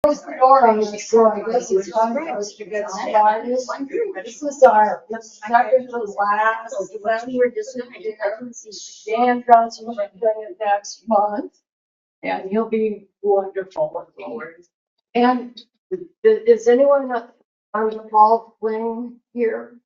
Close the door on this, so I guess it's time for us to get started. This is our second to last. Dan Johnson will be doing it next month, and he'll be wonderful. And is anyone on the golf wing here?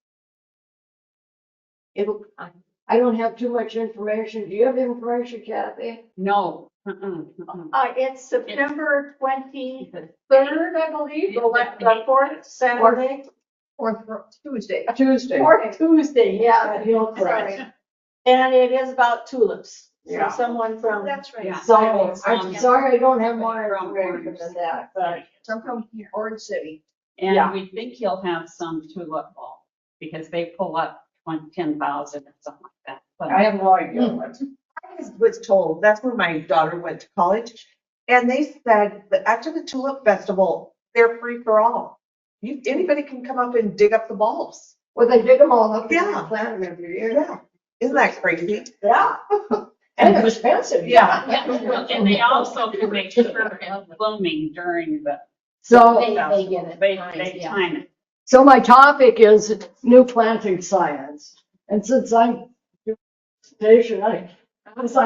I don't have too much information. Do you have information, Kathy? No. It's September 23rd, I believe, the fourth Saturday. Or Tuesday? Fourth Tuesday, yeah. You're Sorry. correct. And it is about tulips. Yeah. So someone from. That's right. Yeah. So I'm sorry I don't have more From information than that, but I'm from Orange City. Yeah. And we think he'll have some tulip bulb because they pull up 10,000 or something like that. But I have no idea what. I was told, that's where my daughter went to college, and they said that after the Tulip Festival, they're free for all. Anybody can come up and dig up the bulbs. Well, they dig them all up and Yeah. plant them every year. Yeah. Isn't that crazy? Yeah. And it's expensive. yeah, and they also can make sure it's blooming during the, So, They get it. they Yeah. time it. so my topic is new planting science. And since I'm doing a presentation, I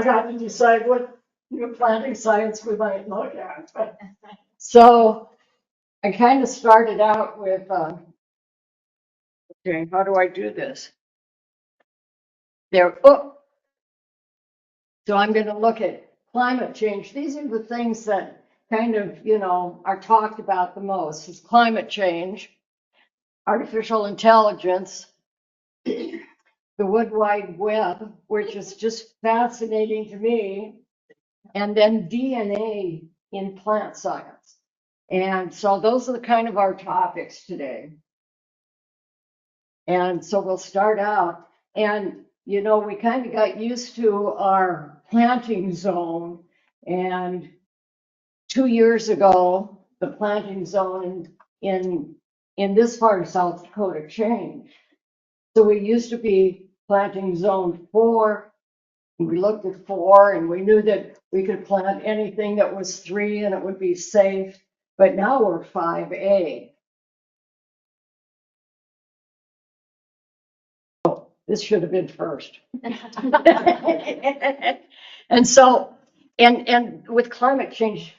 got to decide what new planting science we might look at. So I kind of started out with, okay, how do I do this? There, oh. So I'm going to look at climate change. These are the things that kind of, are talked about the most is climate change, artificial intelligence, the Wood Wide Web, which is just fascinating to me, and then DNA in plant science. And so those are the kind of our topics today. And so we'll start out, and we kind of got used to our planting zone, and 2 years ago, the planting zone in this part of South Dakota changed. So we used to be planting zone 4. We looked at 4 and we knew that we could plant anything that was 3 and it would be safe. But now we're 5A. Oh, this should have been first. And so, and with climate change,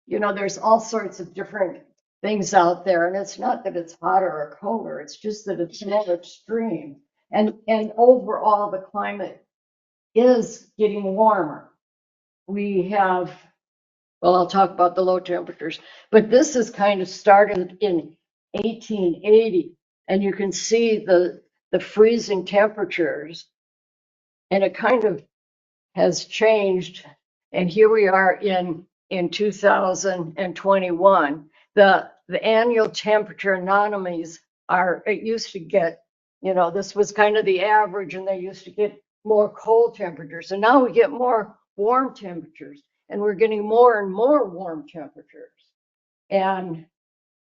there's all sorts of different things out there, and it's not that it's hotter or colder, it's just that it's more extreme. And overall, the climate is getting warmer. We have, well, I'll talk about the low temperatures, but this is kind of started in 1880, and you can see the freezing temperatures, and it kind of has changed. And here we are in 2021. The annual temperature anomalies it used to get, this was kind of the average, and they used to get more cold temperatures. And now we get more warm temperatures, and we're getting more and more warm temperatures. And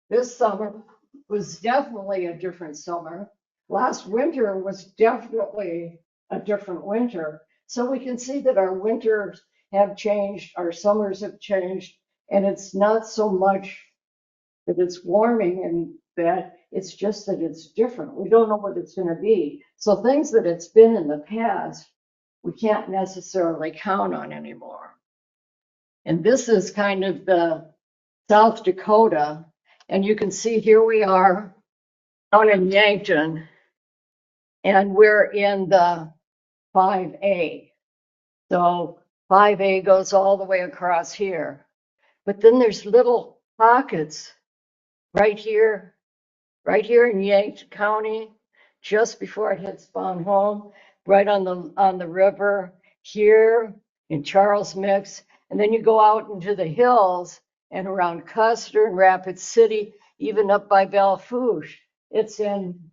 this summer was definitely a different summer. Last winter was definitely a different winter. So we can see that our winters have changed, our summers have changed, and it's not so much that it's warming and that it's just that it's different. We don't know what it's going to be. So things that it's been in the past, we can't necessarily count on anymore. And this is kind of the South Dakota, and you can see here we are out in Yankton, and we're in the 5A. So 5A goes all the way across here. But then there's little pockets right here in Yankton County, just before it hits Spawn Home, right on the river, here in Charles Mix. And then you go out into the hills and around Custer and Rapid City, even up by Belle Fourche, it's in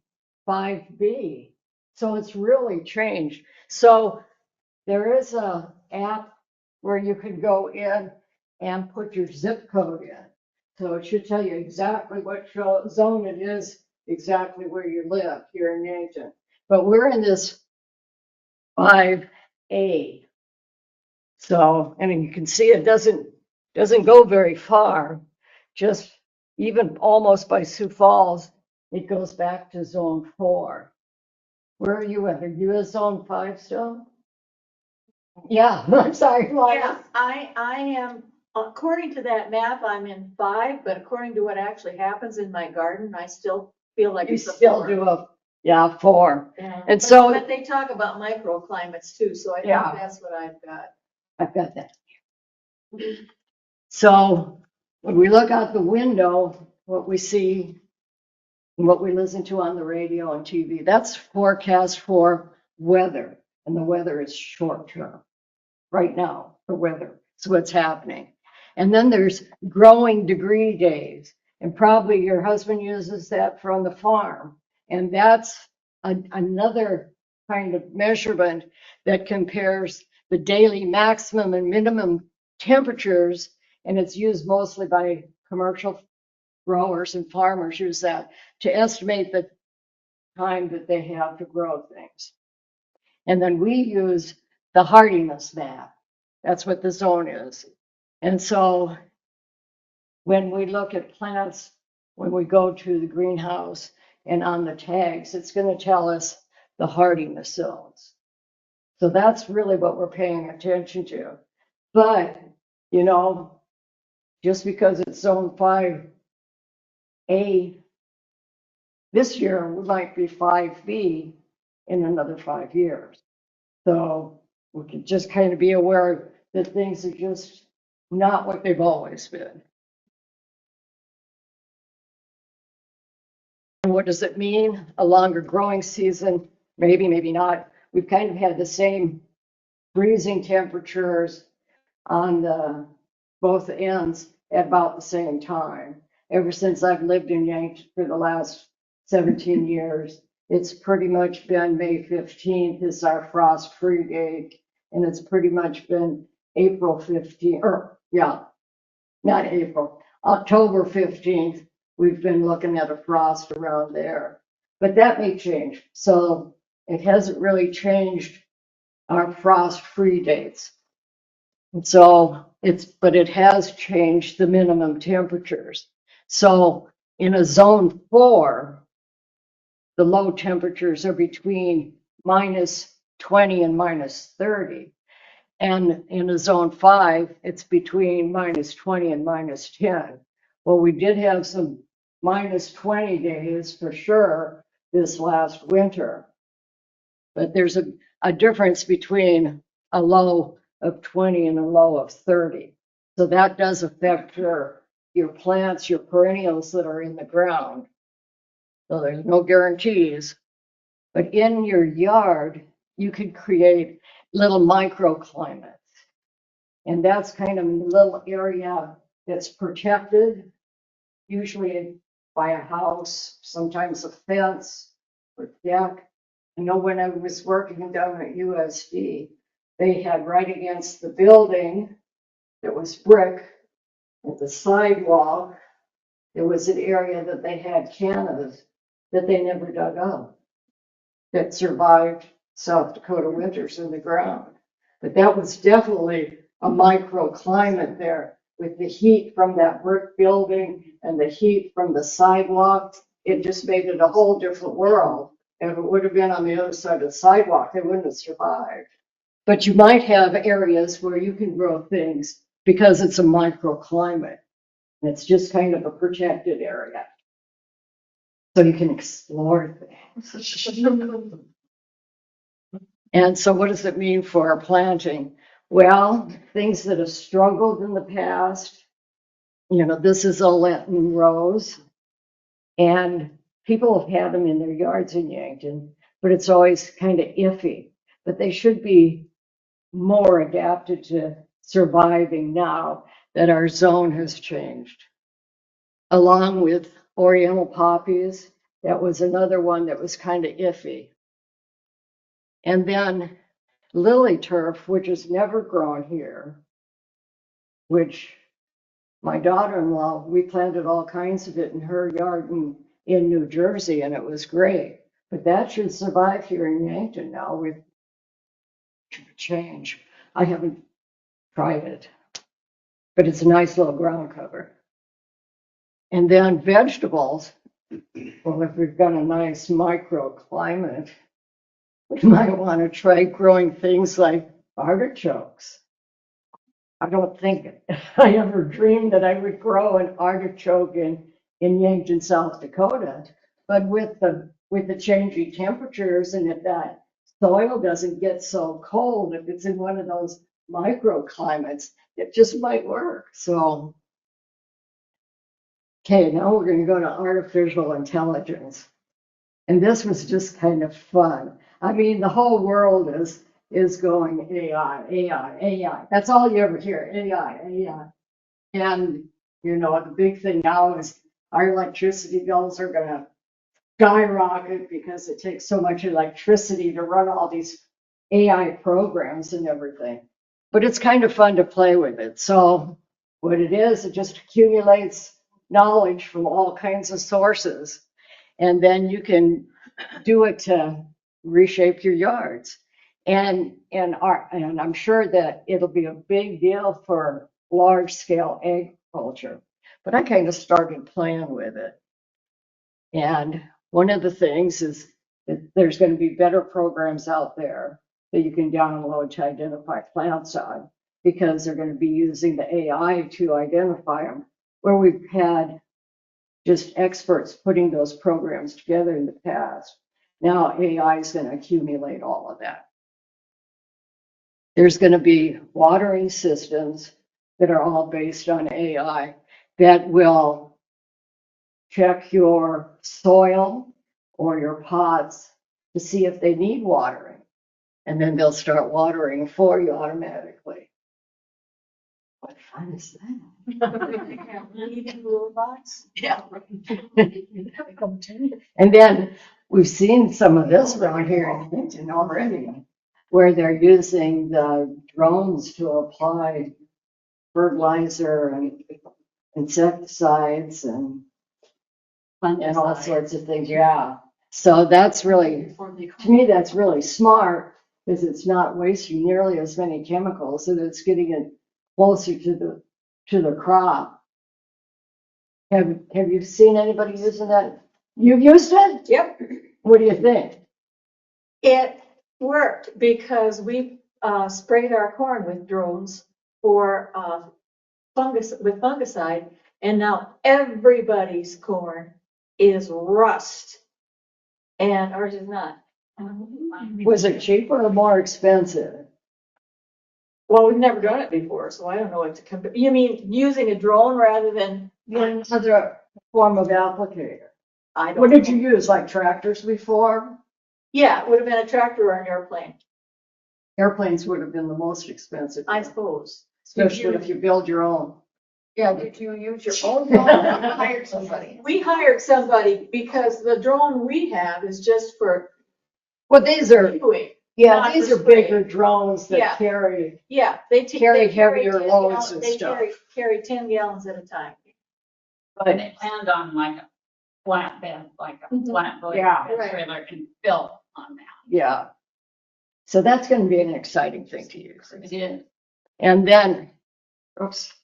5B. So it's really changed. So there is a app where you can go in and put your zip code in. So it should tell you exactly what zone it is, exactly where you live here in Yankton. But we're in this 5A. So, and you can see it doesn't go very far. just even almost by Sioux Falls, it goes back to zone 4. Where are you at? Are you at zone 5 still? Yeah, I'm sorry, Lana. Yeah, I am, according to that map, I'm in 5, but according to what actually happens in my garden, I still feel like You it's a still 4. do a, yeah, 4. Yeah. And so- But they talk about microclimates too, so I think Yeah. that's what I've got. I've got that. So when we look out the window, what we see and what we listen to on the radio and TV, that's forecast for weather. And the weather is short term. Right now, the weather is what's happening. And then there's growing degree days. And probably your husband uses that from the farm. And that's another kind of measurement that compares the daily maximum and minimum temperatures. And it's used mostly by commercial growers and farmers use that to estimate the time that they have to grow things. And then we use the hardiness map. That's what the zone is. And so when we look at plants, when we go to the greenhouse and on the tags, it's going to tell us the hardiness zones. So that's really what we're paying attention to. But, you know, just because it's zone 5A, this year we might be 5B in another 5 years. So we can just kind of be aware that things are just not what they've always been. And what does it mean? A longer growing season? Maybe, maybe not. We've kind of had the same freezing temperatures on the both ends at about the same time. Ever since I've lived in Yankton for the last 17 years, it's pretty much been May 15th is our frost-free date, and it's pretty much been April 15th, or yeah, not April, October 15th. We've been looking at a frost around there, but that may change. So it hasn't really changed our frost-free dates. And so but it has changed the minimum temperatures. So in a zone 4, the low temperatures are between -20 and -30. And in a zone 5, it's between -20 and -10. Well, we did have some -20 days for sure this last winter. But there's a difference between a low of 20 and a low of 30. So that does affect your plants, your perennials that are in the ground. So there's no guarantees. But in your yard, you could create little microclimates. And that's kind of a little area that's protected, usually by a house, sometimes a fence or deck. I know when I was working down at USD, they had right against the building that was brick, at the sidewalk, there was an area that they had cannas that they never dug up that survived South Dakota winters in the ground. But that was definitely a microclimate there with the heat from that brick building and the heat from the sidewalk. It just made it a whole different world. If it would have been on the other side of the sidewalk, they wouldn't have survived. But you might have areas where you can grow things because it's a microclimate. And it's just kind of a protected area. So you can explore things. And so what does it mean for our planting? Well, things that have struggled in the past, you know, this is a Lenten rose. And people have had them in their yards in Yankton, but it's always kind of iffy. But they should be more adapted to surviving now that our zone has changed. Along with Oriental poppies, that was another one that was kind of iffy. And then lily turf, which is never grown here, which my daughter-in-law, we planted all kinds of it in her yard in New Jersey, and it was great. But that should survive here in Yankton now with change. I haven't tried it, but it's a nice little ground cover. And then vegetables, well, if we've got a nice microclimate, we might want to try growing things like artichokes. I don't think I ever dreamed that I would grow an artichoke in Yankton, South Dakota. But with the changing temperatures and if that soil doesn't get so cold, if it's in one of those microclimates, it just might work. So, okay, now we're going to go to artificial intelligence. And this was just kind of fun. I mean, the whole world is going AI, AI, AI. That's all you ever hear, AI, AI. And, you know, the big thing now is our electricity bills are gonna skyrocket because it takes so much electricity to run all these AI programs and everything. But it's kind of fun to play with it. So what it is, it just accumulates knowledge from all kinds of sources. And then you can do it to reshape your yards. And I'm sure that it'll be a big deal for large scale agriculture. But I kind of started playing with it. And one of the things is that there's going to be better programs out there that you can download to identify plants on because they're going to be using the AI to identify them. Where we've had just experts putting those programs together in the past. Now AI is going to accumulate all of that. There's going to be watering systems that are all based on AI that will check your soil or your pots to see if they need watering. And then they'll start watering for you automatically. What fun is that? Even robots? Yeah. And then we've seen some of this around here in Hinton already, where they're using the drones to apply fertilizer and insecticides and all sorts of things. Yeah. So that's really, to me, that's really smart because it's not wasting nearly as many chemicals and it's getting it closer to the crop. Have you seen anybody using that? You've used it? Yep. What do you think? It worked because we sprayed our corn with drones for fungicide, and now everybody's corn is rust, and ours is not. Was it cheaper or more expensive? Well, we've never done it before, so I don't know what to compare. You mean using a drone rather than? Another form of applicator. I don't. What did know. you use, like tractors before? Yeah, it would have been a tractor or an airplane, Airplanes would have been the most expensive, I suppose. especially if you build your own. Yeah, did you use your own drone or hire somebody? We hired somebody because the drone we have is just for Well, these are, viewing. yeah, Not these for are bigger spraying. drones that Yeah. carry. Yeah, they Carry they heavier 10 loads gallons- and they stuff. carry 10 gallons at a time. And they planned on like a flatbed, like a Mhm. flatbed Yeah. Right. trailer and built on that. Yeah. So that's going to be an exciting thing to use. It is. And then, oops,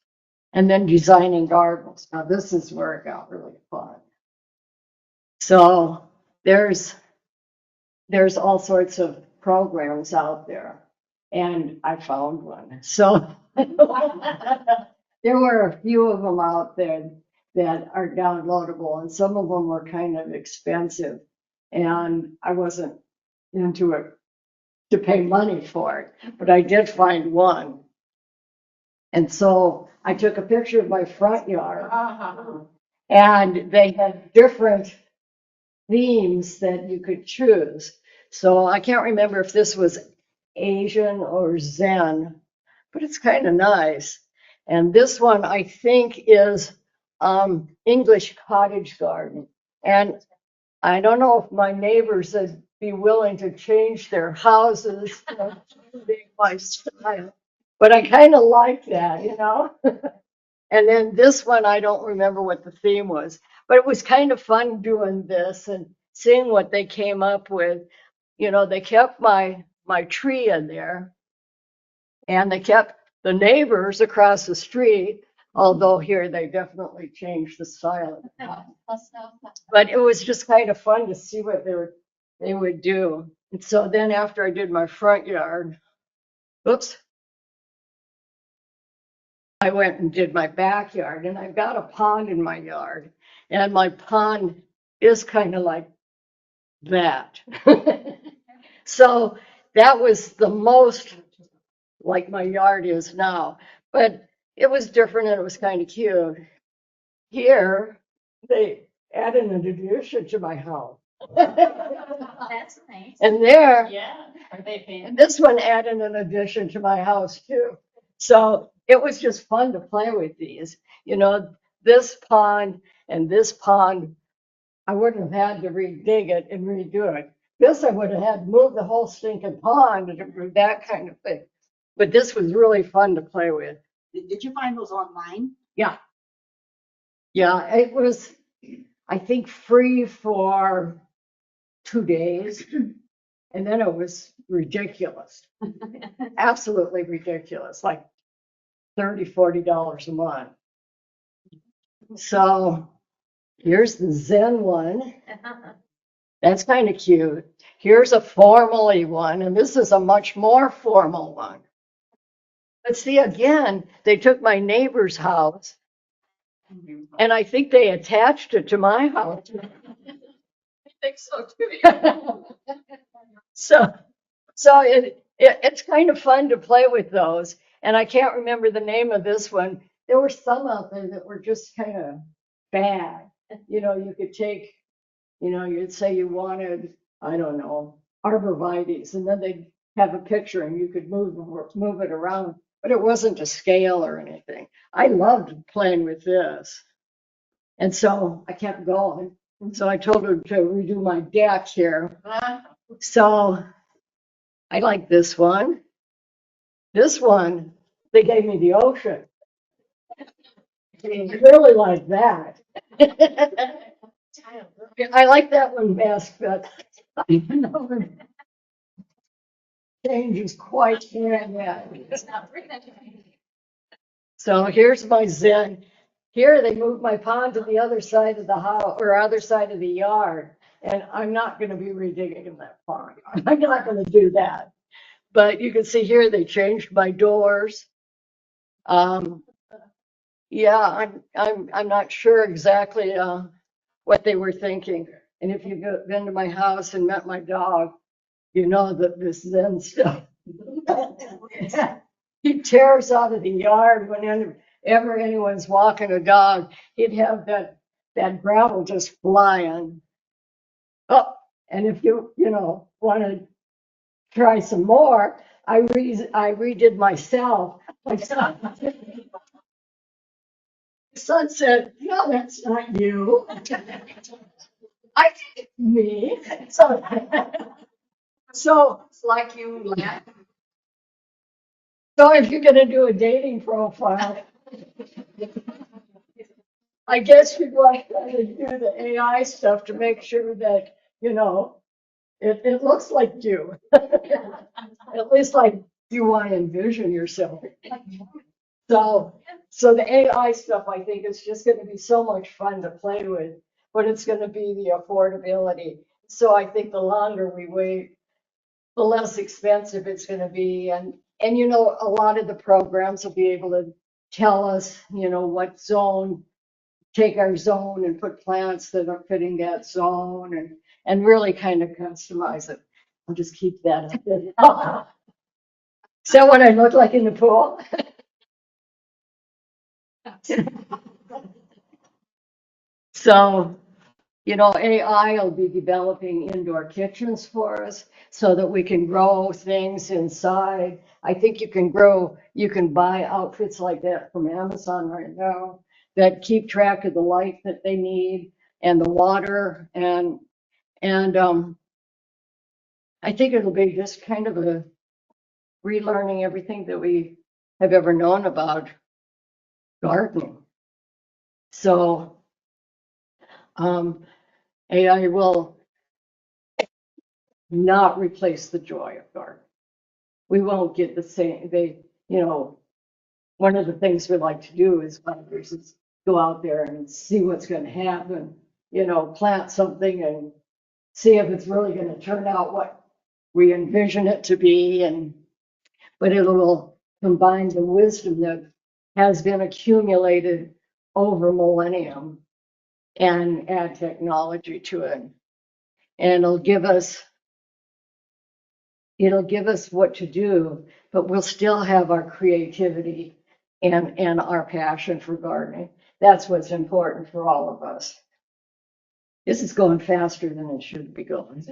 and then designing gardens. Now this is where it got really fun. So there's all sorts of programs out there, and I found one. So there were a few of them out there that are downloadable, and some of them were kind of expensive, and I wasn't into it to pay money for it, but I did find one. And so I took a picture of my front yard, and they had different themes that you could choose. So I can't remember if this was Asian or Zen, but it's kind of nice. And this one I think is English cottage garden. And I don't know if my neighbors would be willing to change their houses to be my style, but I kind of like that, you know? And then this one, I don't remember what the theme was, but it was kind of fun doing this and seeing what they came up with. You know, they kept my tree in there, and they kept the neighbors across the street, Although here they definitely changed the style. But it was just kind of fun to see what they would do. And so then after I did my front yard, oops, I went and did my backyard, and I've got a pond in my yard, and my pond is kind of like that. So that was the most like my yard is now, but it was different and it was kind of cute. Here, they added an addition to my house. That's nice. And there, Yeah, are they paying? and this one added an addition to my house too. So it was just fun to play with these. You know, this pond and this pond, I wouldn't have had to redig it and redo it. This I would have had to move the whole stinking pond and do that kind of thing. But this was really fun to play with. Did you find those online? Yeah. Yeah, it was, I think, free for 2 days. And then it was ridiculous. Absolutely ridiculous, like $30, $40 a month. So here's the Zen one. That's kind of cute. Here's a formally one, and this is a much more formal one. But see, again, they took my neighbor's house, and I think they attached it to my house. I think so too. So it's kind of fun to play with those. And I can't remember the name of this one. There were some out there that were just kind of bad. You know, you could take, you know, you'd say you wanted, I don't know, arborvitaes, and then they'd have a picture and you could move it around, but it wasn't to scale or anything. I loved playing with this. And so I kept going. So I told her to redo my deck here. So I like this one. This one, they gave me the ocean. I really like that. I like that one best, but I know the change is quite here and there. So here's my Zen. Here they moved my pond to the other side of the house or other side of the yard. And I'm not going to be redigging in that pond. I'm not going to do that. But you can see here they changed my doors. Yeah, I'm not sure exactly what they were thinking. And if you've been to my house and met my dog, you know that this Zen stuff. He tears out of the yard whenever anyone's walking a dog. He'd have that gravel just flying. Oh, and if you want to try some more, I redid myself. My son said, "No, that's not you." I think it's me. So It's like you laugh. So if you're gonna do a dating profile, I guess you'd want to do the AI stuff to make sure that, it looks like you. At least like you want to envision yourself. So the AI stuff, I think, is just gonna be so much fun to play with, but it's gonna be the affordability. So I think the longer we wait, the less expensive it's gonna be. And a lot of the programs will be able to tell us, what zone, take our zone and put plants that are fitting that zone and really kind of customize it. I'll just keep that up there. Is that what I look like in the pool? So, AI will be developing indoor kitchens for us so that we can grow things inside. I think you can buy outfits like that from Amazon right now that keep track of the light that they need and the water and I think it'll be just kind of a relearning everything that we have ever known about gardening. So AI will not replace the joy of gardening. We won't get the same, one of the things we like to do as hunters is go out there and see what's going to happen, plant something and see if it's really going to turn out what we envision it to be. But it will combine the wisdom that has been accumulated over millennium and add technology to it. And it'll give us what to do, but we'll still have our creativity and our passion for gardening. That's what's important for all of us. This is going faster than it should be going.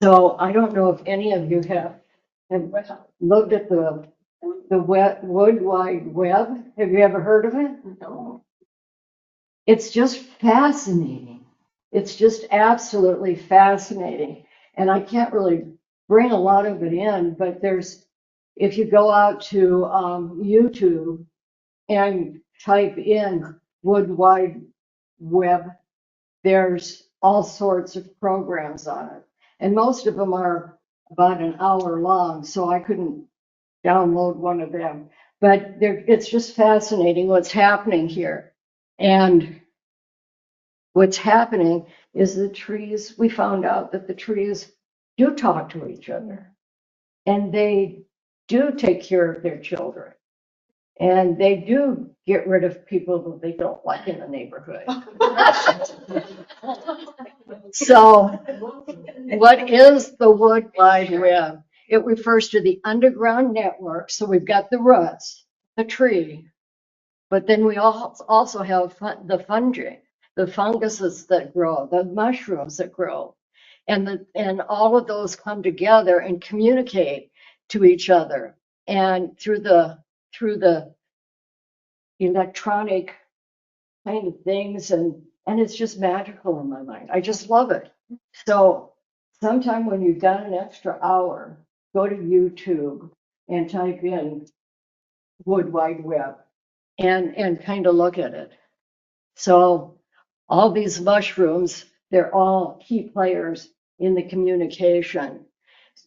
So I don't know if any of you have looked at the Wood Wide Web. Have you ever heard of it? No. It's just fascinating. It's just absolutely fascinating. And I can't really bring a lot of it in, but if you go out to YouTube and type in Wood Wide Web, there's all sorts of programs on it. And most of them are about an hour long, so I couldn't download one of them. But it's just fascinating what's happening here. And what's happening is we found out that the trees do talk to each other. And they do take care of their children. And they do get rid of people that they don't like in the neighborhood. So what is the Wood Wide Web? It refers to the underground network. So we've got the roots, the tree, but then we also have the fungi, the funguses that grow, the mushrooms that grow, and all of those come together and communicate to each other. And through the electronic kind of things, and it's just magical in my mind. I just love it. So sometime when you've got an extra hour, go to YouTube and type in Wood Wide Web and kind of look at it. So all these mushrooms, they're all key players in the communication.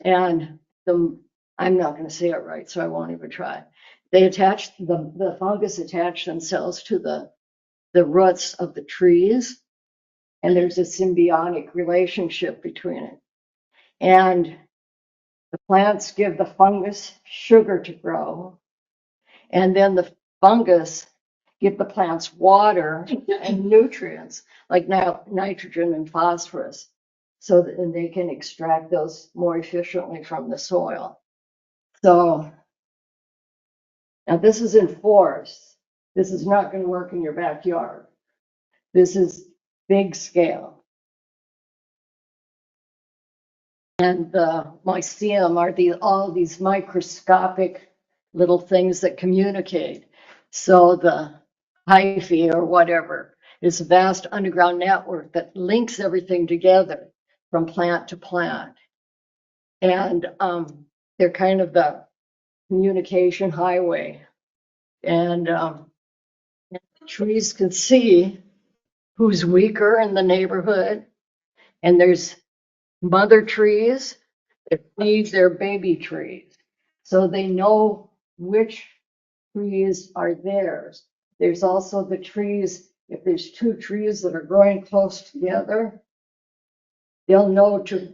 And I'm not going to say it right, so I won't even try. They the fungus attach themselves to the roots of the trees, and there's a symbiotic relationship between it. And the plants give the fungus sugar to grow, and then the fungus give the plants water and nutrients like nitrogen and phosphorus, so that they can extract those more efficiently from the soil. So now this is in forests. This is not going to work in your backyard. This is big scale. And the mycelium are all these microscopic little things that communicate. So the hyphae or whatever is a vast underground network that links everything together from plant to plant. And they're kind of the communication highway. And trees can see who's weaker in the neighborhood. And there's mother trees that feed their baby trees. So they know which trees are theirs. There's also the trees, if there's two trees that are growing close together, they'll know to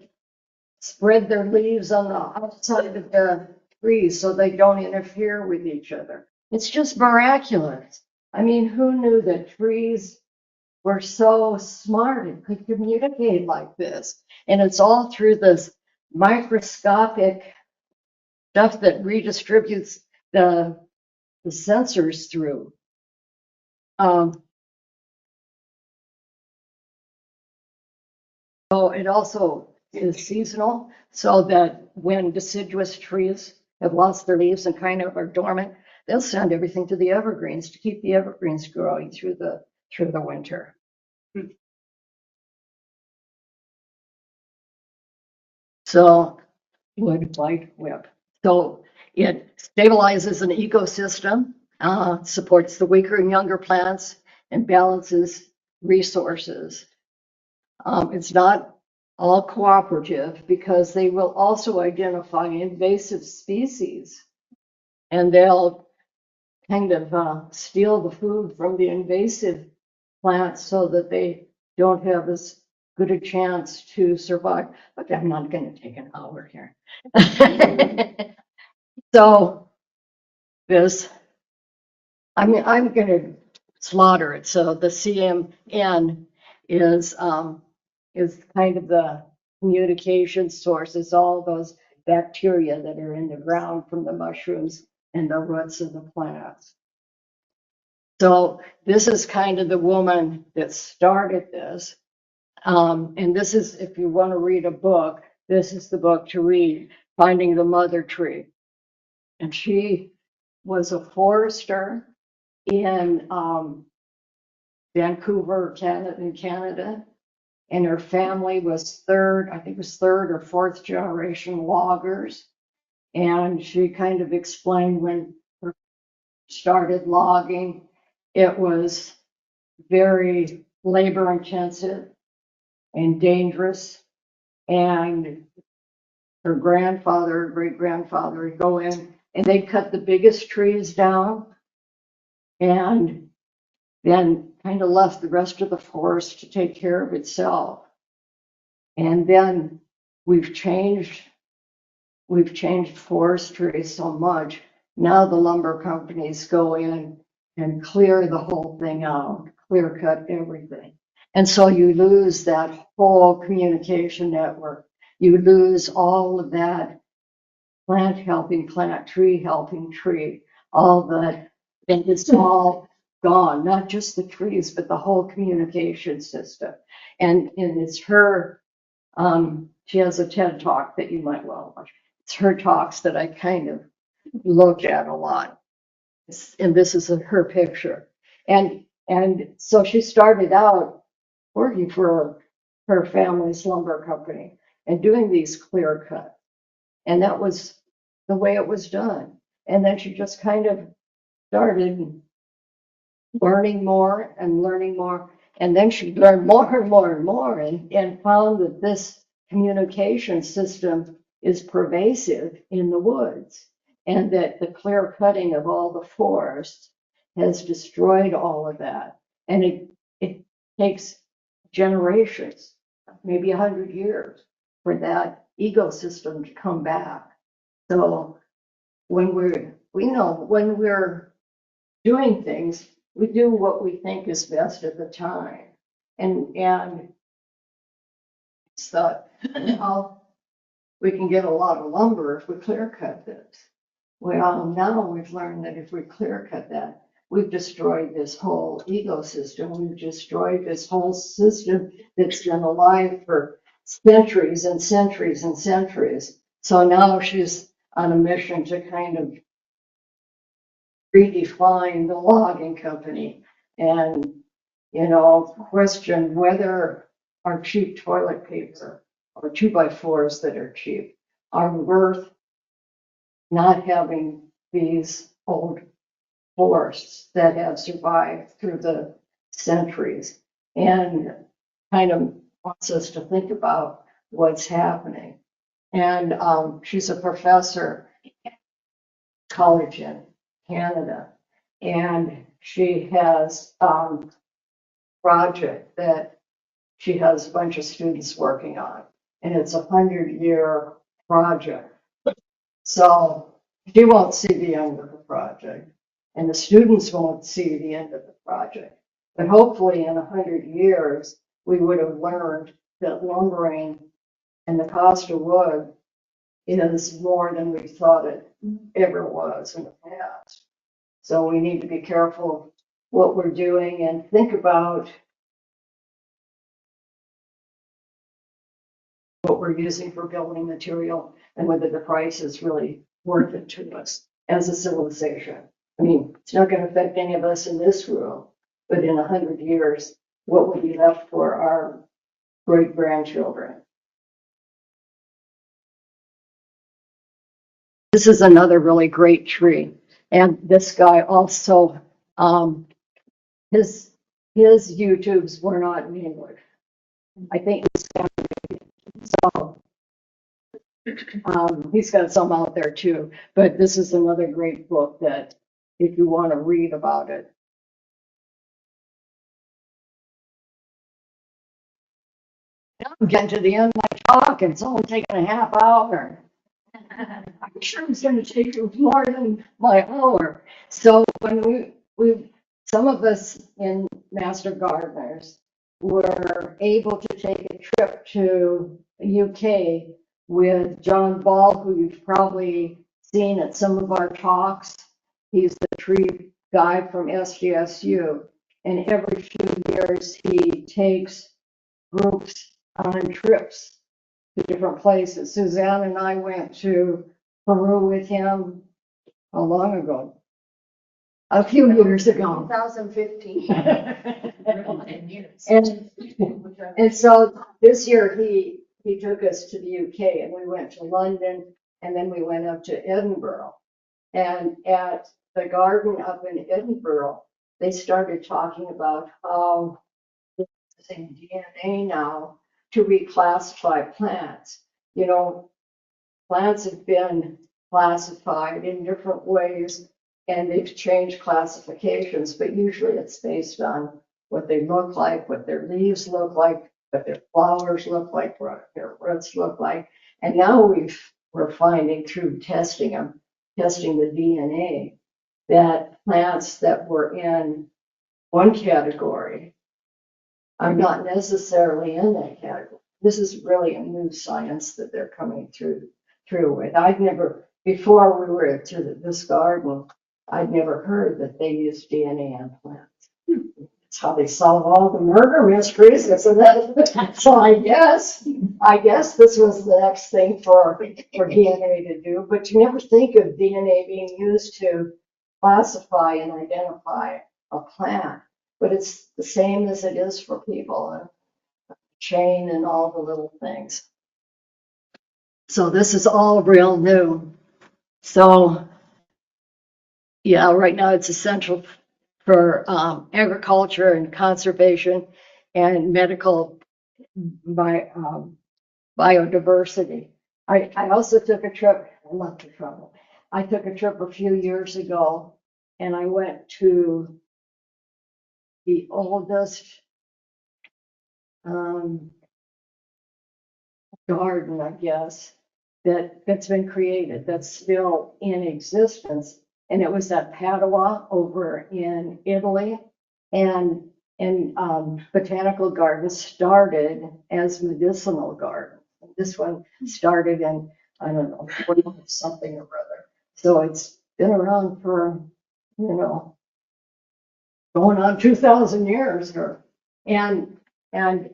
spread their leaves on the outside of the trees so they don't interfere with each other. It's just miraculous. I mean, who knew that trees were so smart and could communicate like this? And it's all through this microscopic stuff that redistributes the sensors through. So it also is seasonal, so that when deciduous trees have lost their leaves and kind of are dormant, they'll send everything to the evergreens to keep the evergreens growing through the winter. So Wood Wide Web. So it stabilizes an ecosystem, supports the weaker and younger plants, and balances resources. It's not all cooperative because they will also identify invasive species and they'll kind of steal the food from the invasive plants so that they don't have as good a chance to survive. But I'm not going to take an hour here. So this, I'm going to slaughter it. So the CMN is kind of the communication source. It's all those bacteria that are in the ground from the mushrooms and the roots of the plants. So this is kind of the woman that started this. And this is, if you want to read a book, this is the book to read, Finding the Mother Tree. And she was a forester in Vancouver, Canada. And her family was I think it was third or fourth generation loggers. And she kind of explained when her started logging, it was very labor intensive and dangerous. And her grandfather, great grandfather would go in and they'd cut the biggest trees down and then kind of left the rest of the forest to take care of itself. And then we've changed forestry so much. Now the lumber companies go in and clear the whole thing out, clear cut everything. And so you lose that whole communication network. You lose all of that plant helping plant, tree helping tree, all that, and it's all gone, not just the trees, but the whole communication system. And it's her, she has a TED talk that you might well watch. It's her talks that I kind of look at a lot. And this is her picture. And so she started out working for her family's lumber company and doing these clear cuts. And that was the way it was done. And then she just kind of started learning more and learning more. And then she learned more and more and more and found that this communication system is pervasive in the woods and that the clear cutting of all the forests has destroyed all of that. And it takes generations, maybe 100 years for that ecosystem to come back. So when we're doing things, we do what we think is best at the time. And so we can get a lot of lumber if we clear cut this. Well, now we've learned that if we clear cut that, we've destroyed this whole ecosystem. We've destroyed this whole system that's been alive for centuries and centuries and centuries. So now she's on a mission to kind of redefine the logging company and, question whether our cheap toilet paper or 2x4s that are cheap are worth not having these old forests that have survived through the centuries, and kind of wants us to think about what's happening. And she's a professor at college in Canada, and she has a project that she has a bunch of students working on, and it's a 100-year project. So she won't see the end of the project, and the students won't see the end of the project. But hopefully in 100 years, we would have learned that lumbering and the cost of wood is more than we thought it ever was in the past. So we need to be careful what we're doing and think about what we're using for building material and whether the price is really worth it to us as a civilization. I mean, it's not going to affect any of us in this room, but in 100 years, what will be left for our great grandchildren? This is another really great tree. And this guy also, his YouTubes were not in English. I think so. He's got some out there too, but this is another great book that if you want to read about it. Now I'm getting to the end of my talk and it's only taken a half hour. I'm sure it's going to take you more than my hour. So when some of us in Master Gardeners were able to take a trip to the UK with John Ball, who you've probably seen at some of our talks. He's the tree guy from SDSU. And every few years, he takes groups on trips to different places. Suzanne and I went to Peru with him how long ago? A few years ago. 2015. And so this year he took us to the UK and we went to London and then we went up to Edinburgh. And at the garden up in Edinburgh, they started talking about how they're using DNA now to reclassify plants. You know, plants have been classified in different ways and they've changed classifications, but usually it's based on what they look like, what their leaves look like, what their flowers look like, what their roots look like. And now we're finding through testing the DNA, that plants that were in one category are not necessarily in that category. This is really a new science that they're coming through with. Before we were to this garden, I'd never heard that they use DNA on plants. It's how they solve all the murder mysteries, isn't it? So I guess this was the next thing for DNA to do, but you never think of DNA being used to classify and identify a plant. But it's the same as it is for people, a chain and all the little things. So this is all real new. So yeah, right now it's essential for agriculture and conservation and medical biodiversity. I also took a trip, I love to travel. I took a trip a few years ago and I went to the oldest garden, I guess, that's been created, that's still in existence. And it was at Padua over in Italy. And botanical gardens started as medicinal gardens. This one started in, I don't know, 40 something or other. So it's been around for, going on 2,000 years. And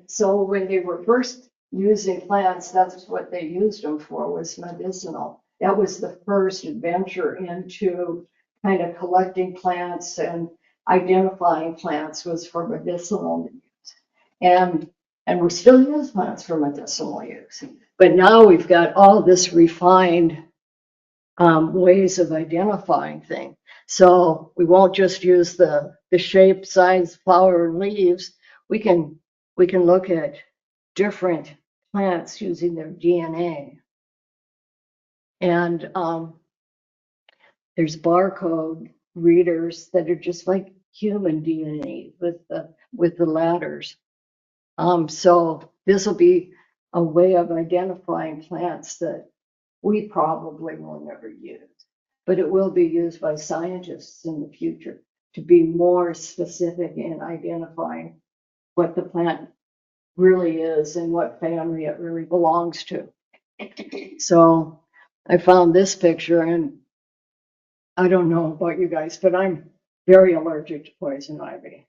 so when they were first using plants, that's what they used them for, was medicinal. That was the first adventure into kind of collecting plants and identifying plants, was for medicinal use. And we still use plants for medicinal use. But now we've got all this refined ways of identifying things. So we won't just use the shape, size, flower, and leaves. We can look at different plants using their DNA. And there's barcode readers that are just like human DNA with the ladders. So this will be a way of identifying plants that we probably will never use, but it will be used by scientists in the future to be more specific in identifying what the plant really is and what family it really belongs to. So I found this picture, and I don't know about you guys, but I'm very allergic to poison ivy.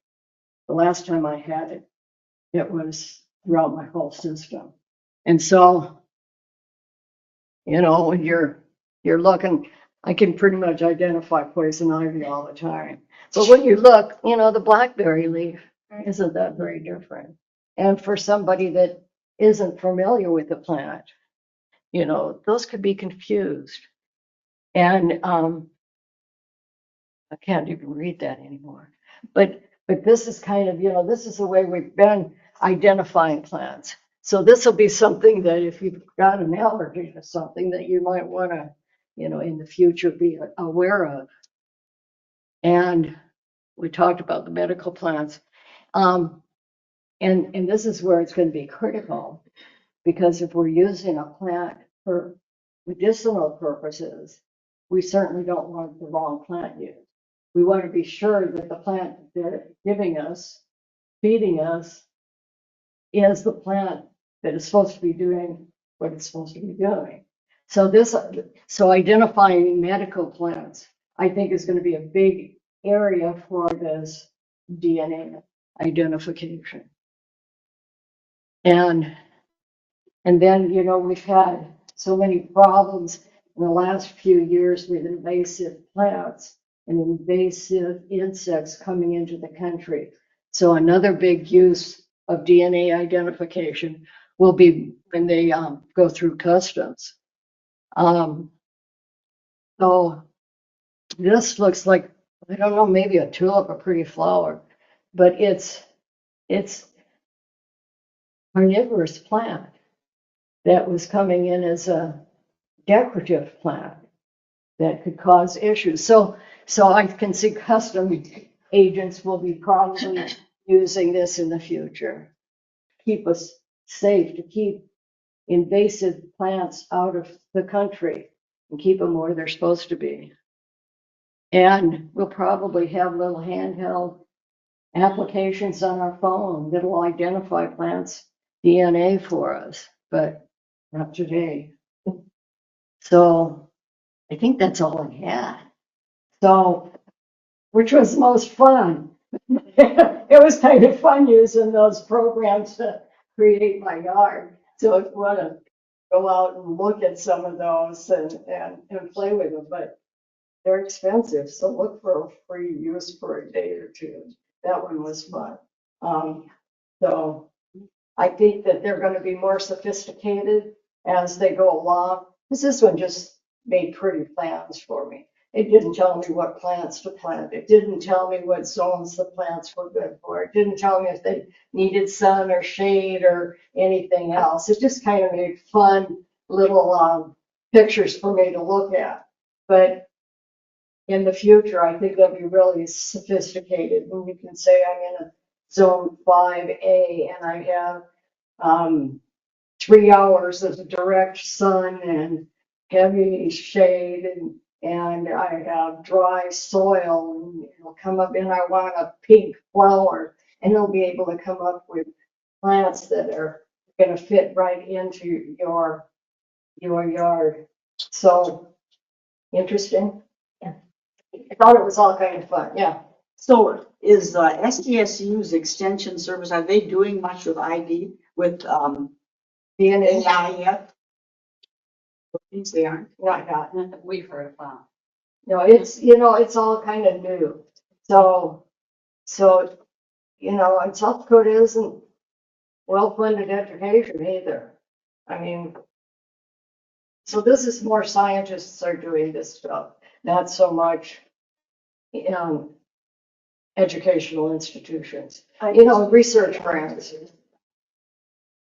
The last time I had it, it was throughout my whole system. And so, when you're looking, I can pretty much identify poison ivy all the time. But when you look, the blackberry leaf isn't that very different. And for somebody that isn't familiar with the plant, those could be confused. And I can't even read that anymore. But this is kind of, this is the way we've been identifying plants. So this will be something that if you've got an allergy to something that you might want to, in the future be aware of. And we talked about the medical plants. And this is where it's going to be critical, because if we're using a plant for medicinal purposes, we certainly don't want the wrong plant used. We want to be sure that the plant they're giving us, feeding us, is the plant that is supposed to be doing what it's supposed to be doing. So identifying medical plants, I think, is going to be a big area for this DNA identification. And then, we've had so many problems in the last few years with invasive plants and invasive insects coming into the country. So another big use of DNA identification will be when they go through customs. So this looks like, I don't know, maybe a tulip, a pretty flower, but it's carnivorous plant that was coming in as a decorative plant that could cause issues. So I can see custom agents will be probably using this in the future. Keep us safe, to keep invasive plants out of the country and keep them where they're supposed to be. And we'll probably have little handheld applications on our phone that will identify plants' DNA for us, but not today. So I think that's all I had. So, which was most fun? It was kind of fun using those programs to create my yard. So if you want to go out and look at some of those and play with them, but they're expensive. So look for a free use for a day or two. That one was fun. So I think that they're going to be more sophisticated as they go along. This one just made pretty plans for me. It didn't tell me what plants to plant. It didn't tell me what zones the plants were good for. It didn't tell me if they needed sun or shade or anything else. It just kind of made fun little pictures for me to look at. But in the future, I think they'll be really sophisticated when you can say I'm in a zone 5A and I have 3 hours of direct sun and heavy shade and I have dry soil and it'll come up and I want a pink flower, and they'll be able to come up with plants that are going to fit right into your yard. So interesting. Yeah. I thought it was all kind of fun. Yeah. So is SDSU's extension service, are they doing much with ID, with DNA. AI yet? Things they aren't. Not yet. Not that we've heard about. No, it's all kind of new. So, and South Dakota isn't well-funded education either. I mean, so this is more scientists are doing this stuff, not so much, educational institutions, research grants.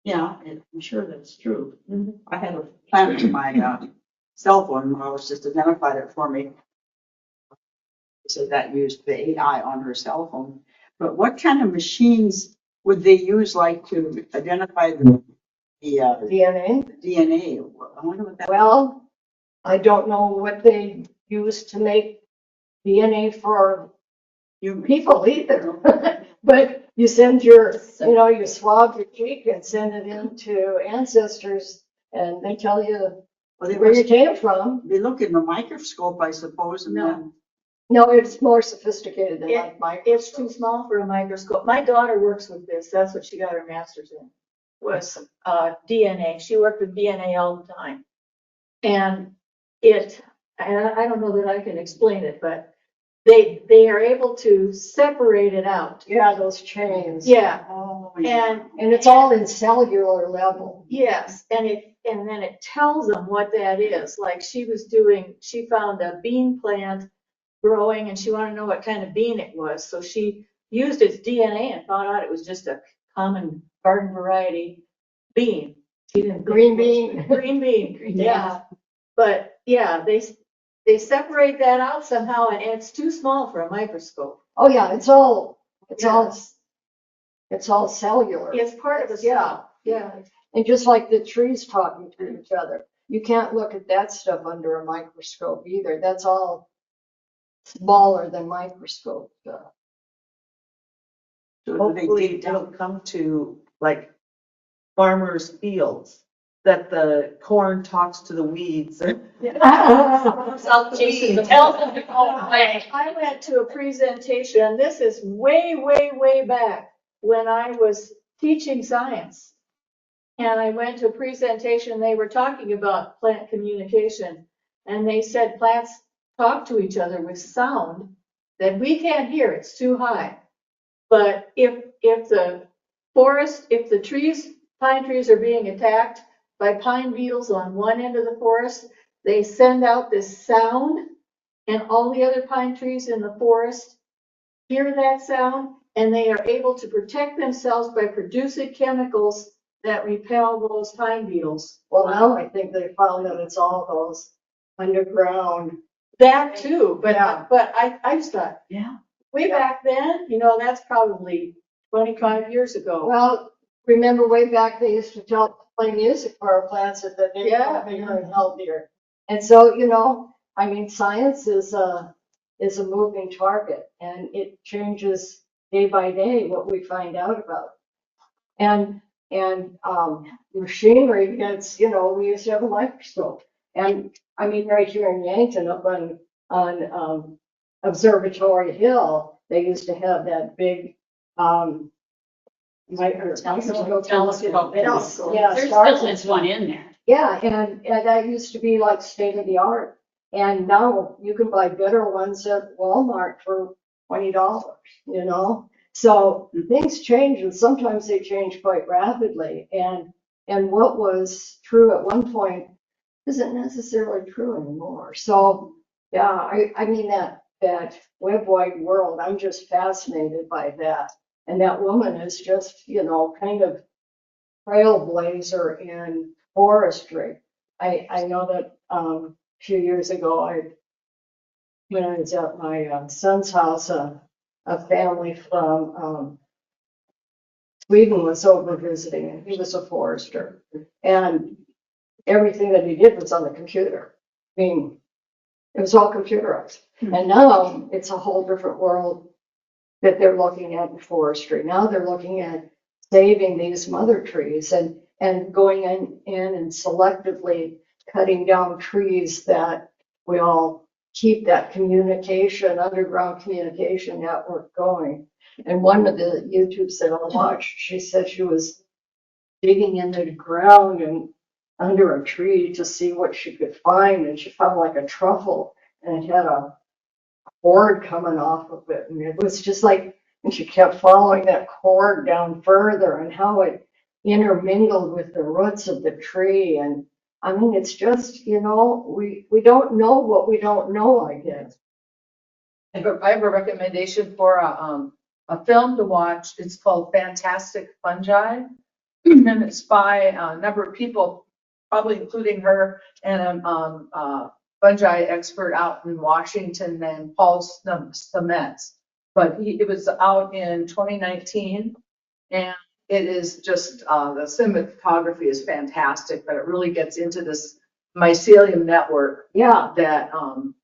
Yeah, I'm sure that's true. I had a plan to my cell phone, Lois just identified it for me. So that used the AI on her cell phone. But what kind of machines would they use, like, to identify the DNA. DNA? I wonder what that. Well, I don't know what they use to make DNA for people either. But you send you swab your cheek and send it into Ancestors, and they tell you where you came from. They look in the microscope, I suppose, and then. No, it's more sophisticated than like It's too small for a microscope. My daughter works with this. That's what she got her master's in, was DNA. She worked with DNA all the time. And I don't know that I can explain it, but they are able to separate it out. Yeah, those chains. Yeah. Oh, yeah. And it's all in cellular level. Yes, and then it tells them what that is. Like she found a bean plant growing and she wanted to know what kind of bean it was. So she used its DNA and found out it was just a common garden variety bean. She didn't think Green it was- bean. Green bean, yeah. But yeah, they separate that out somehow and it's too small for a microscope. Oh, yeah, it's all Yes. cellular. It's part of the Yeah. cell. Yeah. And just like the trees talking to each other, you can't look at that stuff under a microscope either. That's all smaller than microscope stuff. So do they Hopefully dig down? it'll come to like farmers' fields, that the corn talks to the weeds. Jason, tell them to go away. I went to a presentation, this is way, way, way back when I was teaching science. And I went to a presentation, they were talking about plant communication. And they said plants talk to each other with sound that we can't hear, it's too high. But if the forest, if the trees, pine trees are being attacked by pine beetles on one end of the forest, they send out this sound and all the other pine trees in the forest hear that sound and they are able to protect themselves by producing chemicals that repel those pine beetles. Well, now I think they found that it's all those underground. That too, Yeah. but I just thought, Yeah. way back then, that's probably 25 years ago. Well, remember way back, they used to play music for our plants that they Yeah. got bigger and healthier. And so, I mean, science is a moving target and it changes day by day what we find out about. And machinery gets, we used to have a microscope. And I mean, right here in Yankton up on Observatory Hill, they used to have that big, Telescope. Yeah, There stars still and is one in there. yeah, and that used to be like state of the art. And now you can buy better ones at Walmart for $20, So things change and sometimes they change quite rapidly. And what was true at one point isn't necessarily true anymore. So yeah, I mean that web wide world, I'm just fascinated by that. And that woman is just, kind of trailblazer in forestry. I know that a few years ago, when I was at my son's house, a family from Sweden was over visiting, and he was a forester. And everything that he did was on the computer. I mean, it was all computerized. And now it's a whole different world that they're looking at in forestry. Now they're looking at saving these mother trees and going in and selectively cutting down trees that will keep that communication, underground communication network going. And one of the YouTubes that I watched, she said she was digging into the ground and under a tree to see what she could find, and she found like a truffle, and it had a cord coming off of it, and it was just like, and she kept following that cord down further and how it intermingled with the roots of the tree. And I mean, it's just, we don't know what we don't know, I guess. I have a recommendation for a film to watch. It's called Fantastic Fungi. And it's by a number of people, probably including her and a fungi expert out in Washington named Paul Stamets. But it was out in 2019 and it is just, the cinematography is fantastic, but it really gets into this mycelium network Yeah, that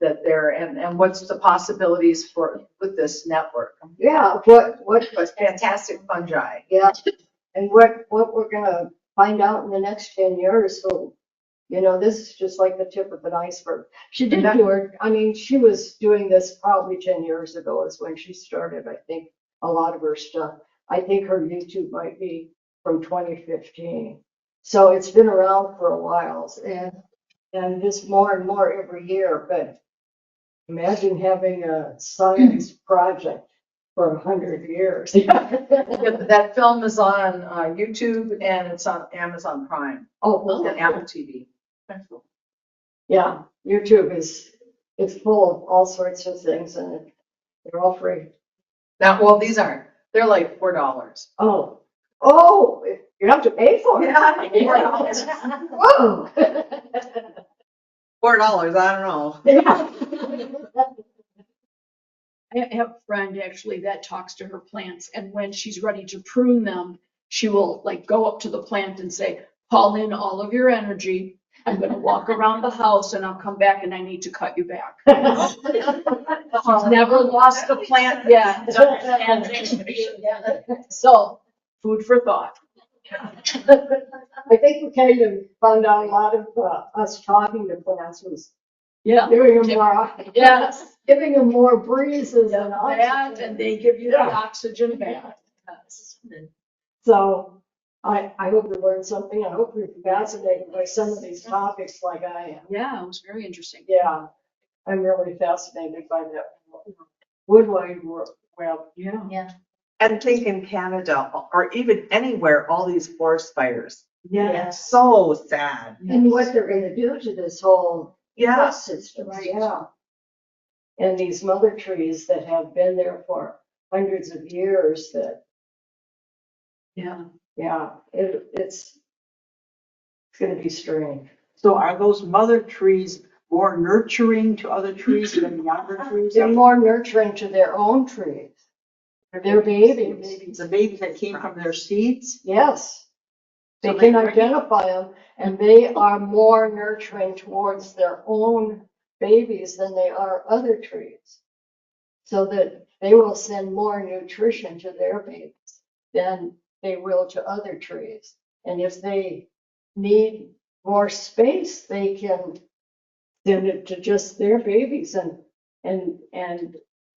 there and what's the possibilities with this network. yeah, what, But fantastic fungi. yeah, and what we're gonna find out in the next 10 years. So, this is just like the tip of an iceberg. She did she was doing this probably 10 years ago is when she started, I think, a lot of her stuff. I think her YouTube might be from 2015. So it's been around for a while and just more and more every year. But imagine having a science project for 100 years. Yeah, that film is on YouTube and it's on Amazon Prime Oh, and Apple TV. yeah, YouTube it's full of all sorts of things and they're all free. Now, well, these aren't. They're like $4. Oh, Oh, you have to pay for it. Yeah. Whoa. $4, I don't know. I have a friend actually that talks to her plants, and when she's ready to prune them, she will like go up to the plant and say, call in all of your energy. I'm gonna walk around the house and I'll come back and I need to cut you back. She's never lost a plant yet. So, food for thought. I think we kind of found out a lot of us talking to plants was Yeah. giving them more, Yes. giving them more breezes and That, oxygen. and they give you the Yeah. oxygen back. So I hope you learned something. I hope you're fascinated by some of these topics like I am. Yeah, it was very interesting. Yeah, I'm really fascinated by that Wood Wide Web. Yeah. And think in Canada or even anywhere, all these forest fires. Yes. So sad. And what they're gonna do to this whole Yeah. system, yeah. And these mother trees that have been there for hundreds of years that, Yeah. yeah, it's gonna be strange. So are those mother trees more nurturing to other trees than the younger trees? They're more nurturing to their own trees. Their babies, The babies that came from their seeds? yes. They So can they- identify them and they are more nurturing towards their own babies than they are other trees. So that they will send more nutrition to their babies than they will to other trees. And if they need more space, they can send it to just their babies and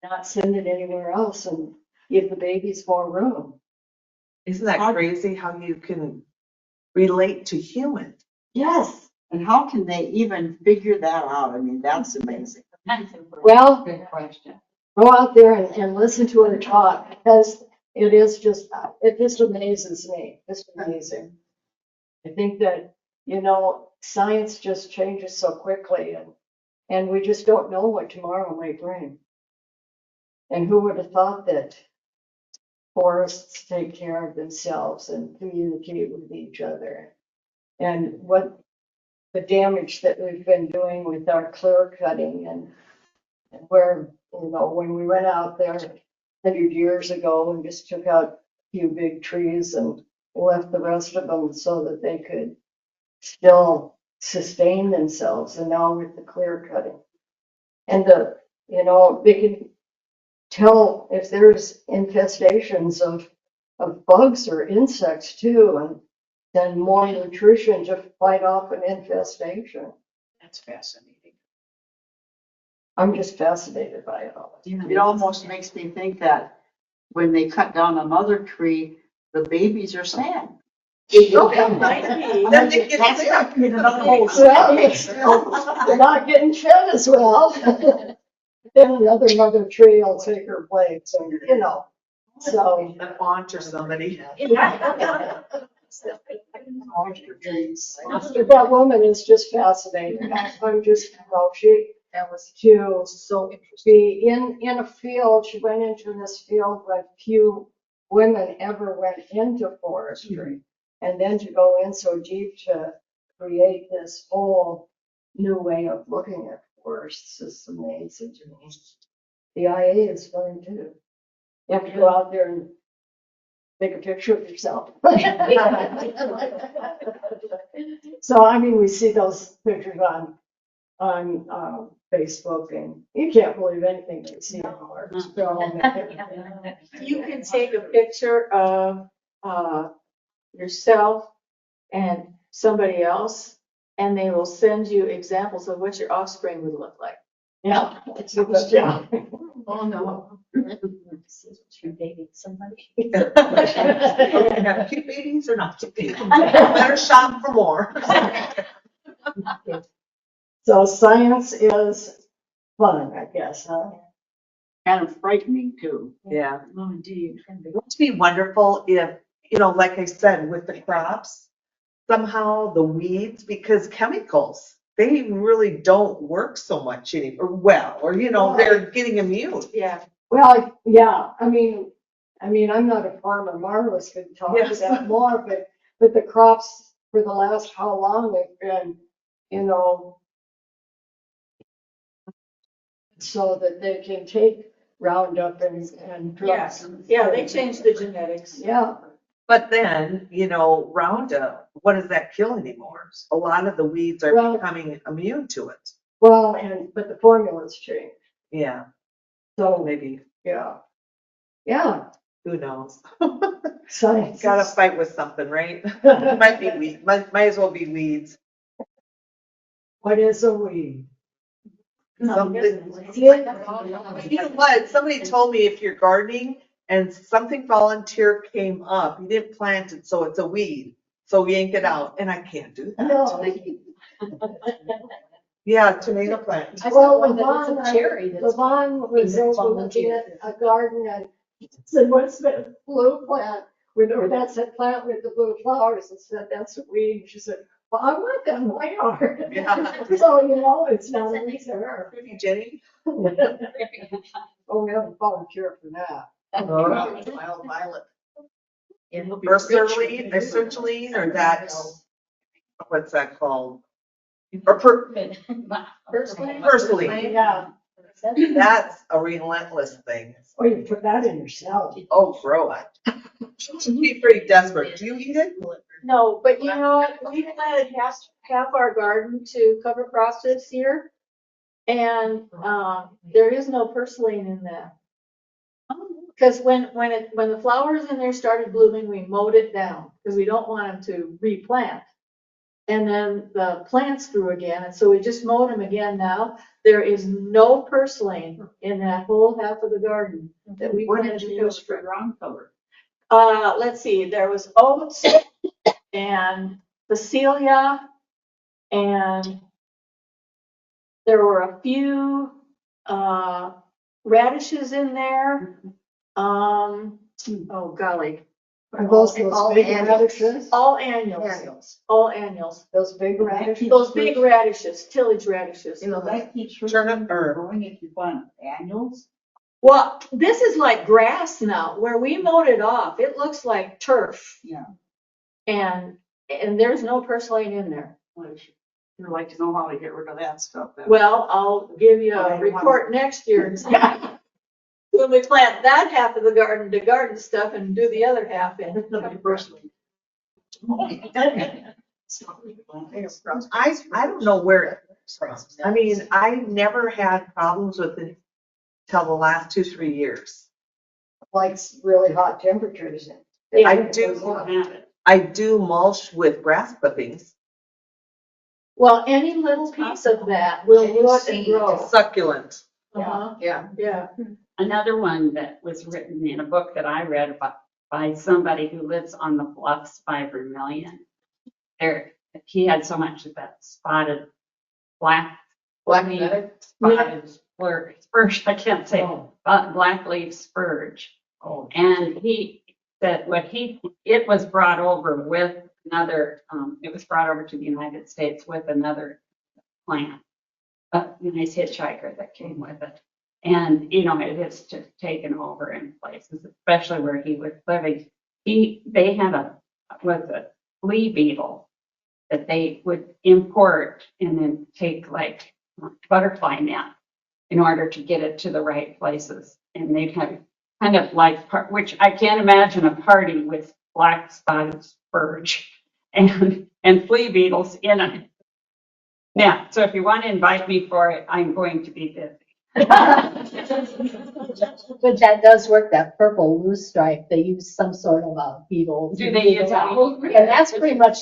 not send it anywhere else and give the babies more room. Isn't that crazy how you can relate to humans? Yes. And how can they even figure that out? I mean, that's amazing. Well, Good question. go out there and listen to her talk because it just amazes me. It's amazing. I think that, science just changes so quickly and we just don't know what tomorrow might bring. And who would have thought that forests take care of themselves and communicate with each other? And what the damage that we've been doing with our clear cutting and where, when we went out there 100 years ago and just took out a few big trees and left the rest of them so that they could still sustain themselves. And now with the clear cutting and they can tell if there's infestations of bugs or insects too, and then more nutrition to fight off an infestation. That's fascinating. I'm just fascinated by it all. It almost makes me think that when they cut down another tree, the babies are sad. Then they get That's sick. not in another whole Well, they're not getting fed as well. Then another mother tree will take her place, and so. An aunt or somebody. That woman is just fascinating. I'm just, That was to so interesting. be in a field, she went into this field where few women ever went into forestry. And then to go in so deep to create this whole new way of looking at forests is amazing to me. The IA is fun too. You have to go out there and take a picture of yourself. So, we see those pictures on Facebook and you can't believe anything that you see anymore. So, You can take a picture of yourself and somebody else, and they will send you examples of what your offspring would look like. yeah, it's a good job. Oh, no. You're dating somebody. Cute babies or not cute babies? Better shop for more. So science is fun, I guess, huh? Kind of frightening too. Yeah. Oh, indeed. Wouldn't it be wonderful if, like I said, with the crops, somehow the weeds, because chemicals, they really don't work so much anymore, they're getting immune. Yeah. Well, yeah, I mean, I'm not a farmer, Marlis could talk to Yes. that more, but the crops for the last how long they've been, you know, so that they can take Roundup and drugs. Yeah, they changed the genetics. Yeah, But then, Roundup, what does that kill anymore? A lot of the weeds are Well- becoming immune to it. well, but the formula's changed, Yeah, so, maybe, yeah. Yeah, who knows? science. Gotta fight with something, right? Might be weed, might as well be weeds. What is a weed? Something. Yeah. You know what? Somebody told me if you're gardening and something volunteer came up, you didn't plant it, so it's a weed. So yank it out, and I can't do that. No. Yeah, tomato plant. Well, one that is a cherry that's Levon was being over looking volunteered. at a garden and said, what's that blue plant? Or that's that plant with the blue flowers, and said, that's a weed. She said, well, I want that in my yard. Yeah. So, it's not a weed to her. Pretty Jenny. Oh, we have a volunteer for that. Wild violet. Or sertraline, or that's, what's that called? Or purslane. Yeah, That's a relentless thing. or you put that in your salad. Oh, grow it. Should be pretty desperate. Do you eat it? No, but we planted half our garden to cover frost this year. And, there is no purslane in that. Cause when the flowers in there started blooming, we mowed it down, cause we don't want them to replant. And then the plants grew again, and so we just mowed them again now. There is no purslane in that whole half of the garden that we What planted did to you use cover. for ground cover? Let's see, there was oats and Phacelia, and there were a few, radishes in there. Oh golly, Are those All big annuals. radishes? all annuals, all annuals. Those big radishes? Those big radishes, tillage radishes. You know, that keeps Turnip or- growing if you plant annuals. Well, this is like grass now, where we mowed it off, it looks like turf. Yeah. And there's no purslane in there. I'd like to know how to get rid of that stuff. then. Well, I'll give you a report next year. When we plant that half of the garden to garden stuff and do the other half in. I don't know where it from. I mean, I never had problems with it till the last 2-3 years. Like really hot temperatures. I do mulch with grass clippings, Well, any little piece of that will root and grow. succulent. Uh-huh, Yeah. yeah. Another one that was written in a book that I read about by somebody who lives on the bluffs by Vermilion. He had so much of that spotted black spotted spurge, I can't say, black leaf spurge. Oh. And he said it was brought over with another, it was brought over to the United States with another plant, a nice hitchhiker that came with it. And, it has just taken over in places, especially where he was living. They had a flea beetle that they would import and then take like butterfly net in order to get it to the right places. And they'd have kind of like, which I can't imagine a party with black spotted spurge and flea beetles in it. Yeah, so if you want to invite me for it, I'm going to be busy. But that does work, that purple loose stripe, they use some sort of a beetle. Do they use that? And that's pretty much,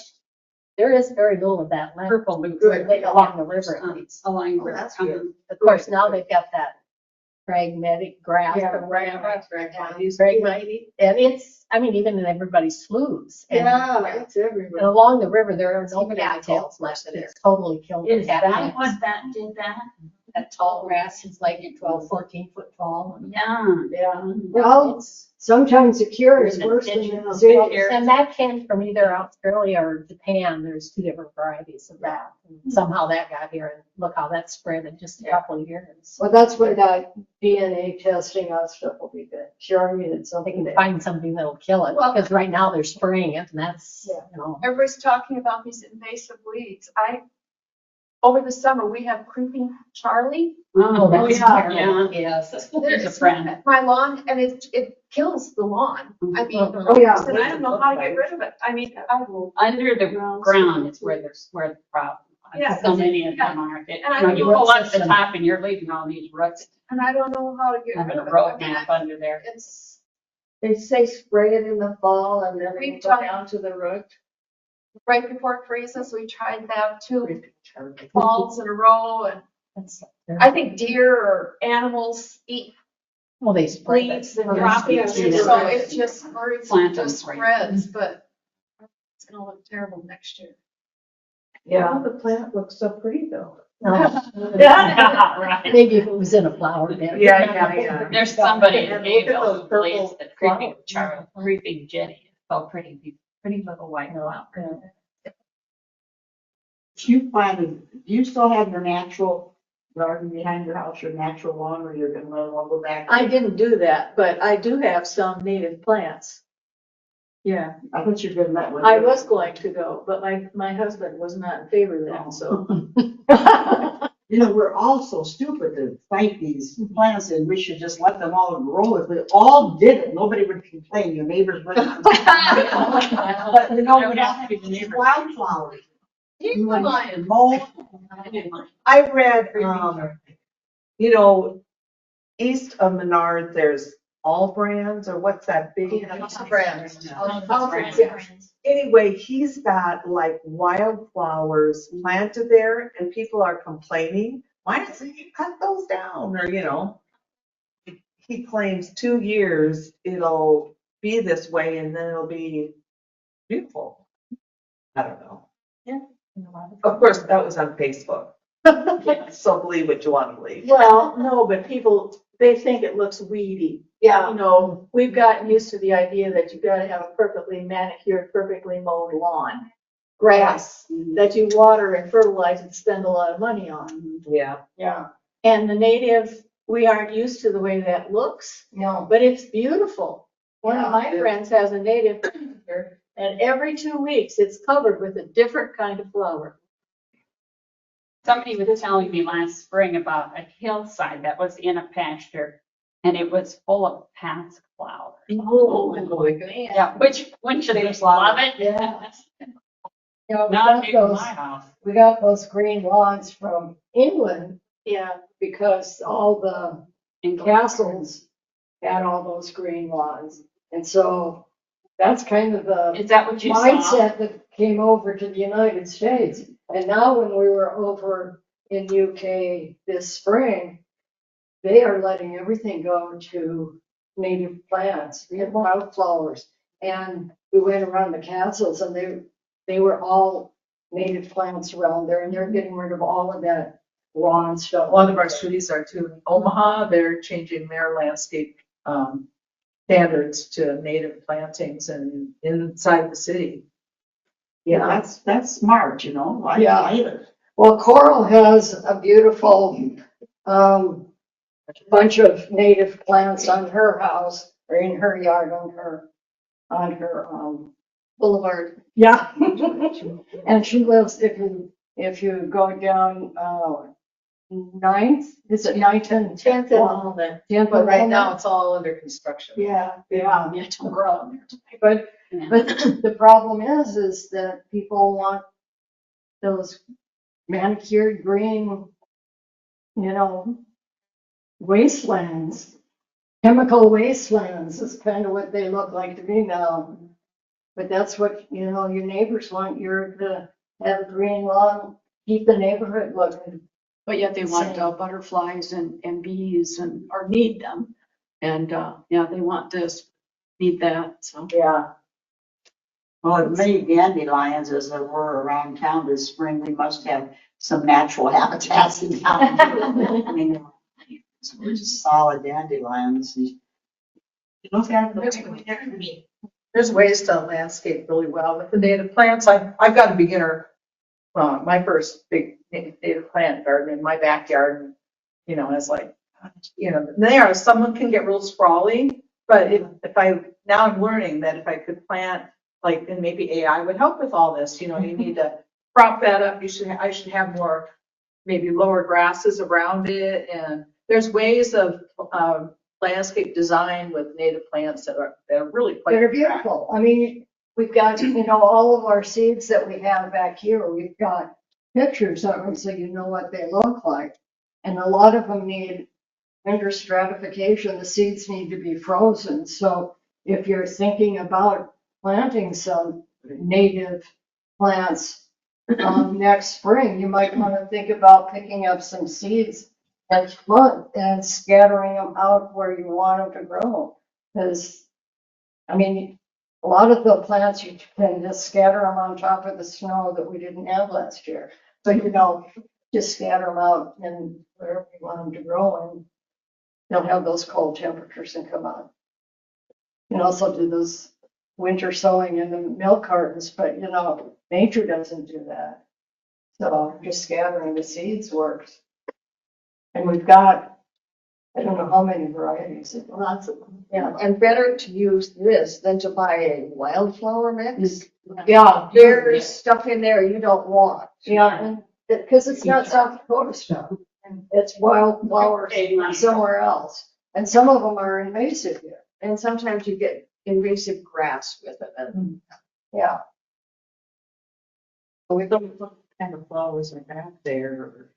there is very little of that left Purple loop. along the river at least. Along the river. that's good. Of course, now they've got that pragmatic grass Yeah, or whatever. Phragmites. Pragmite, and even in everybody's sloughs. And It's and everywhere. along the river, there are no Even in the cattails golf left, course it's totally killed. the Is that cattails. what that did that? That tall grass is like 12, 14 foot tall. Yeah. Yeah. Well, sometimes the cure is worse than the disease. And that came from either Australia or Japan. There's two different varieties of that. And somehow that got here, and look how that spread in just a couple of years. Well, that's where that DNA testing on stuff will be good. Sure, I mean, it's They something can that, find something that'll kill it, Well- because right now they're spraying it, and that's, Yeah. you know. Everybody's talking about these invasive weeds. Over the summer, we have creeping Charlie. Oh, that's yeah, terrible. yeah. Yes. He's a friend. My lawn, and it kills the lawn. I mean, oh, yeah. and I don't know how to get rid of it. I mean, I will. Under the ground is where the problem. is. Yeah, So many of them are. And I You know go up the top and you're leaving all these roots And I don't know how to get under rid the of it. road I mean, map under there. It's, They say spray it in the fall and then We've it go done- down to the root. right before it freezes, we tried that 2 falls in a row, and That's- I think deer or animals eat Well, they spray leaves it. and drop it, Yeah. so it just spreads, Plant it them just right. spreads, but it's gonna look terrible next year. Yeah, the plant looks so pretty though. Yeah, right. Maybe if it was in a flower bed. Yeah. There's somebody in And look at Mayville those who believes purple that creeping flowers. Charlie, creeping Jenny, is so pretty, pretty little white flower. You planted, do you still have your natural garden behind your house, your natural lawn, or you're gonna let it all go back? I didn't do that, but I do have some native plants. Yeah, I thought you were gonna let. I was going to go, but my husband was not in favor of that, so. You know, we're all so stupid to fight these plants, and we should just let them all grow. If we all did it, nobody would complain, your neighbors wouldn't. But you know, we all have these wildflowers. You want to mow. I read, you know, east of Menard, there's All Brands, or what's that big? Anyway, he's got like wildflowers planted there and people are complaining, why doesn't he cut those down? Or, you know, he claims 2 years it'll be this way and then it'll be beautiful. I don't know. Of course, that was on Facebook. So believe what you want to believe. Well, no, but people, they think it looks weedy. Yeah. You know, we've gotten used to the idea that you gotta have a perfectly manicured, perfectly mowed lawn. Grass that you water and fertilize and spend a lot of money on. Yeah. Yeah, And the native, we aren't used to the way that looks, no, but it's beautiful. One of my Yeah. friends has a native here, and every 2 weeks it's covered with a different kind of flower. Somebody was telling me last spring about a hillside that was in a pasture and it was full of pasque flowers. Oh, Yeah, which, wouldn't you just love it? Yeah. you know, Not near my house. we got those green lawns from England yeah. because all the castles had all those green lawns. And so that's kind of the Is that what you saw? mindset that came over to the United States. And now when we were over in UK this spring, they are letting everything go to native plants, wildflowers. And we went around the castles and they were all native plants around there and they're getting rid of all of that lawn stuff. A lot of our cities are too. In Omaha, they're changing their landscape standards to native plantings and inside the city. Yeah. That's smart, you know, I Yeah. like it. Well, Coral has a beautiful, bunch of native plants on her house or in her yard on her boulevard. Yeah. And she lives, if you go down, Ninth, is it Ninth and 10th and Walnut. 10th? But right now, it's all under construction. Yeah. Yeah, don't grow on there. But Yeah. the problem is that people want those manicured green, you know, wastelands, chemical wastelands is kind of what they look like to me now. But that's what, you know, your neighbors want, to have a green lawn, keep the neighborhood looking. But yet they want Same. butterflies and bees or need them. And, yeah, they want this, need that, so. Yeah. Well, as many dandelions as there were around town this spring, we must have some natural habitats in town. I mean, some just solid dandelions. Those guys look like they're gonna be- There's ways to landscape really well with the native plants. I've got a beginner, my first big native plant garden in my backyard. And, you know, it's like, someone can get real sprawly, but now I'm learning that if I could plant, like, and maybe AI would help with all this, you need to prop that up. I should have more, maybe lower grasses around it. And there's ways of, landscape design with native plants that are really quite. They're beautiful. I mean, we've got, all of our seeds that we have back here, we've got pictures of them so you know what they look like. And a lot of them need winter stratification. The seeds need to be frozen. So if you're thinking about planting some native plants next spring, you might want to think about picking up some seeds and and scattering them out where you want them to grow. Because, I mean, a lot of the plants you can just scatter them on top of the snow that we didn't have last year. So, just scatter them out and wherever you want them to grow, and they'll have those cold temperatures and come on. You can also do those winter sowing in the milk cartons, but nature doesn't do that. So just scattering the seeds works. And we've got, I don't know how many varieties, lots of them. Yeah, and better to use this than to buy a wildflower mix. Yeah, There's stuff in there you don't want. yeah, because it's not South Dakota stuff. It's wildflowers somewhere else. And some of them are invasive here. And sometimes you get invasive grass with it. And Yeah. We don't know what kind of flowers are back there.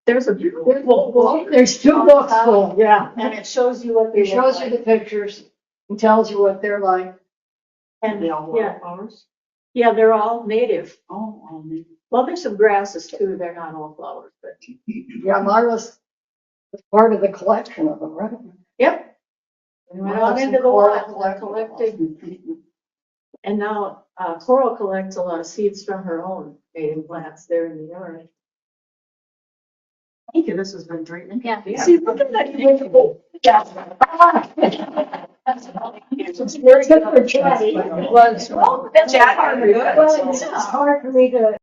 There's a beautiful book, There's 2 books full, yeah. and it shows you what they It shows look you like. the pictures and tells you what they're like. And They all yeah, wildflowers? yeah, they're all native. Oh, Well, there's some grasses too. They're not all flowers, but Yeah, Marla's part of the collection of them, right? yep. We went out into the wild and collected. And now Coral collects a lot of seeds from her own native plants there in the yard. thank you, this has been great. Yeah. Yeah. See, look at that. It's very good for chatting. Well, that's Chat, hard. good. Well, it's hard for me to